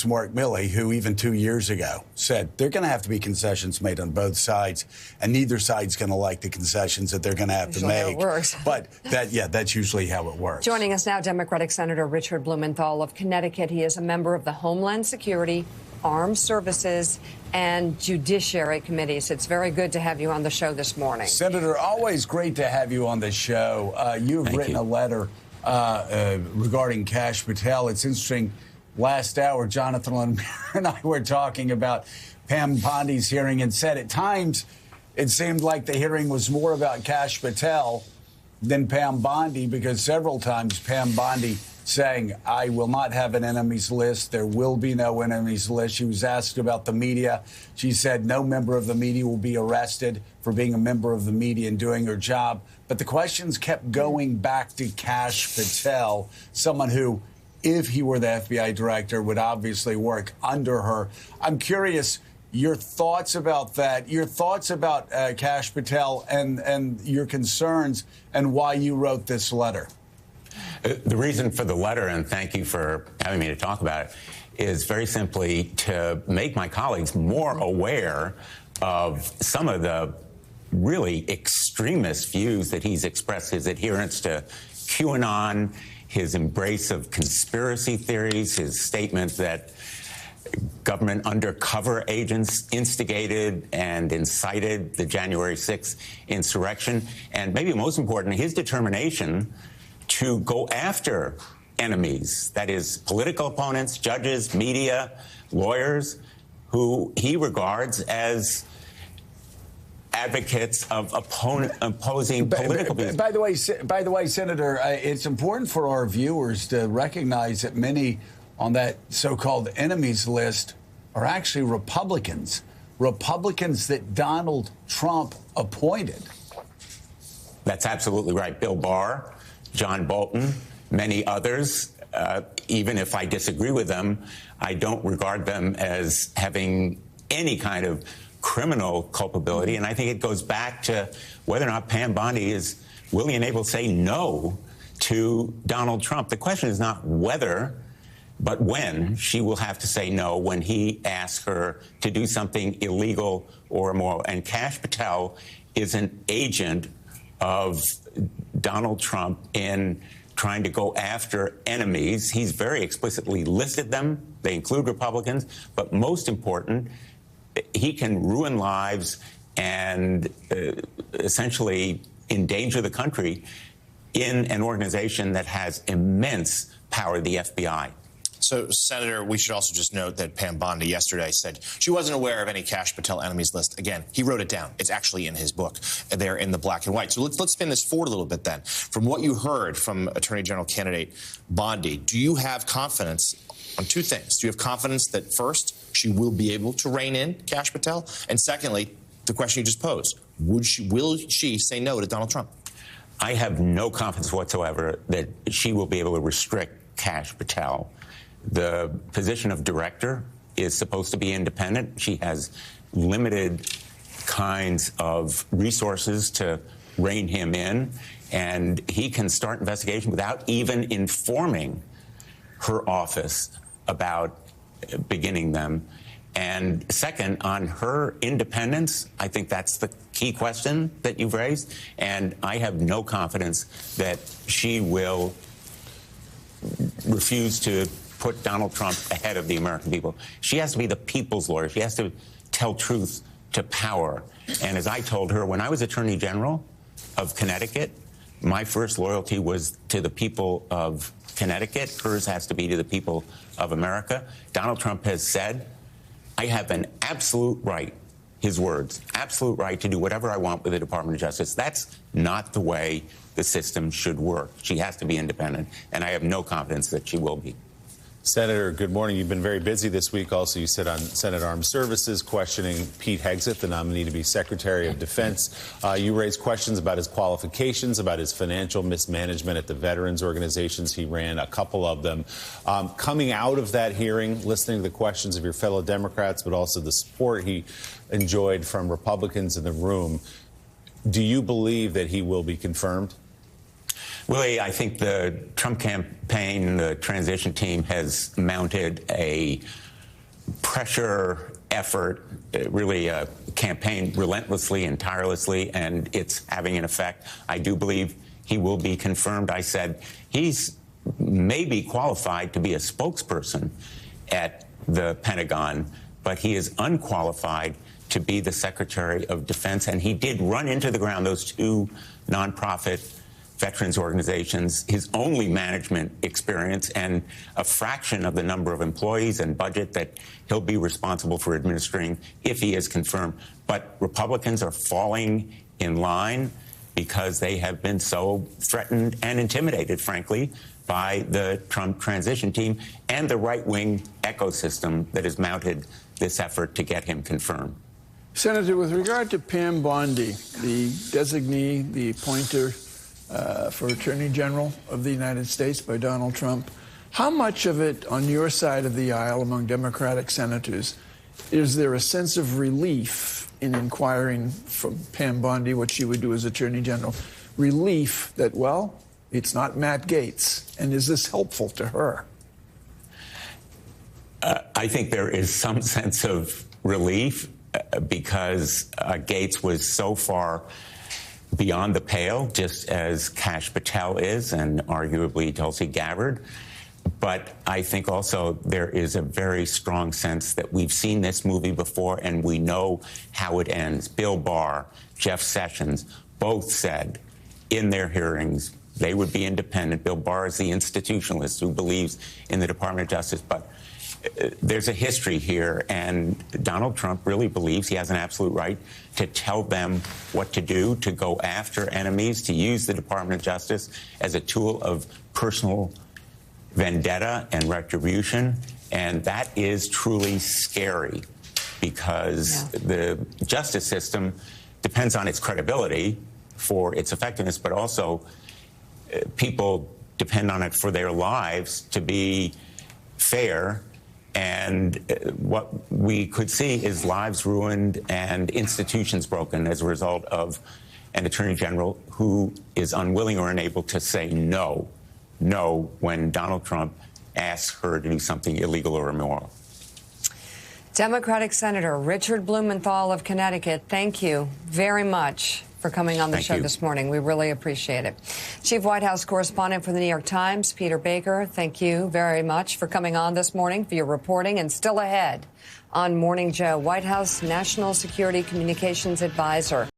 Mark Milley, who even 2 years ago said they're going to have to be concessions made on both sides, and neither side's going to like the concessions that they're going to have to make. It works. But that's usually how it works. Joining us now, Democratic Senator Richard Blumenthal of Connecticut. He is a member of the Homeland Security, Armed Services, and Judiciary Committees. It's very good to have you on the show this morning. Senator, always great to have you on the show. You've written a letter regarding Kash Patel. It's interesting. Last hour, Jonathan and I were talking about Pam Bondi's hearing and said at times it seemed like the hearing was more about Kash Patel than Pam Bondi, because several times Pam Bondi saying, I will not have an enemies list. There will be no enemies list. She was asked about the media. She said no member of the media will be arrested for being a member of the media and doing her job. But the questions kept going back to Kash Patel, someone who, if he were the FBI director, would obviously work under her. I'm curious, your thoughts about that, your thoughts about Kash Patel and your concerns and why you wrote this letter. The reason for the letter, and thank you for having me to talk about it, is very simply to make my colleagues more aware of some of the really extremist views that he's expressed, his adherence to QAnon, his embrace of conspiracy theories, his statement that government undercover agents instigated and incited the January 6th insurrection, and maybe most important, his determination to go after enemies, that is, political opponents, judges, media, lawyers, who he regards as advocates of opposing political views. By the way, Senator, it's important for our viewers to recognize that many on that so-called enemies list are actually Republicans that Donald Trump appointed. That's absolutely right. Bill Barr, John Bolton, many others. Even if I disagree with them, I don't regard them as having any kind of criminal culpability, and I think it goes back to whether or not Pam Bondi is willing and able to say no to Donald Trump. The question is not whether, but when she will have to say no when he asks her to do something illegal or immoral. And Kash Patel is an agent of Donald Trump in trying to go after enemies. He's very explicitly listed them. They include Republicans, but most important, he can ruin lives and essentially endanger the country in an organization that has immense power, the FBI. So, Senator, we should also just note that Pam Bondi yesterday said she wasn't aware of any Kash Patel enemies list. Again, he wrote it down. It's actually in his book there in the black and white. So let's spin this forward a little bit then. From what you heard from Attorney General candidate Bondi, do you have confidence on two things? Do you have confidence that, first, she will be able to rein in Kash Patel? And secondly, the question you just posed, will she say no to Donald Trump? I have no confidence whatsoever that she will be able to restrict Kash Patel. The position of director is supposed to be independent. She has limited kinds of resources to rein him in, and he can start investigation without even informing her office about beginning them. And second, on her independence, I think that's the key question that you've raised, and I have no confidence that she will refuse to put Donald Trump ahead of the American people. She has to be the people's lawyer. She has to tell truth to power. And as I told her, when I was Attorney General of Connecticut, my first loyalty was to the people of Connecticut. Hers has to be to the people of America. Donald Trump has said, I have an absolute right, his words, absolute right to do whatever I want with the Department of Justice. That's not the way the system should work. She has to be independent, and I have no confidence that she will be. Senator, good morning. You've been very busy this week. Also, you sit on Senate Armed Services questioning Pete Hegseth, the nominee to be Secretary of Defense. You raised questions about his qualifications, about his financial mismanagement at the veterans organizations he ran, a couple of them. Coming out of that hearing, listening to the questions of your fellow Democrats, but also the support he enjoyed from Republicans in the room, do you believe that he will be confirmed? Willie, I think the Trump campaign, the transition team, has mounted a pressure effort, really a campaign relentlessly and tirelessly, and it's having an effect. I do believe he will be confirmed. I said he's maybe qualified to be a spokesperson at the Pentagon, but he is unqualified to be the Secretary of Defense. And he did run into the ground those two nonprofit veterans organizations, his only management experience, and a fraction of the number of employees and budget that he'll be responsible for administering if he is confirmed. But Republicans are falling in line because they have been so threatened and intimidated, frankly, by the Trump transition team and the right-wing ecosystem that has mounted this effort to get him confirmed. Senator, with regard to Pam Bondi, the designee, the appointer for Attorney General of the United States by Donald Trump, how much of it on your side of the aisle among Democratic senators is there a sense of relief in inquiring from Pam Bondi what she would do as Attorney General? Relief that, well, it's not Matt Gaetz. And is this helpful to her? I think there is some sense of relief because Gaetz was so far beyond the pale, just as Kash Patel is, and arguably Tulsi Gabbard. But I think also there is a very strong sense that we've seen this movie before and we know how it ends. Bill Barr, Jeff Sessions, both said in their hearings they would be independent. Bill Barr is the institutionalist who believes in the Department of Justice. But there's a history here, and Donald Trump really believes he has an absolute right to tell them what to do, to go after enemies, to use the Department of Justice as a tool of personal vendetta and retribution. And that is truly scary because the justice system depends on its credibility for its effectiveness, but also people depend on it for their lives to be fair. And what we could see is lives ruined and institutions broken as a result of an attorney general who is unwilling or unable to say no when Donald Trump asks her to do something illegal or immoral. Democratic Senator Richard Blumenthal of Connecticut, thank you very much for coming on the show this morning. We really appreciate it. Chief White House correspondent for the New York Times, Peter Baker, thank you very much for coming on this morning, for your reporting. And still ahead on Morning Joe, White House National Security Communications Advisor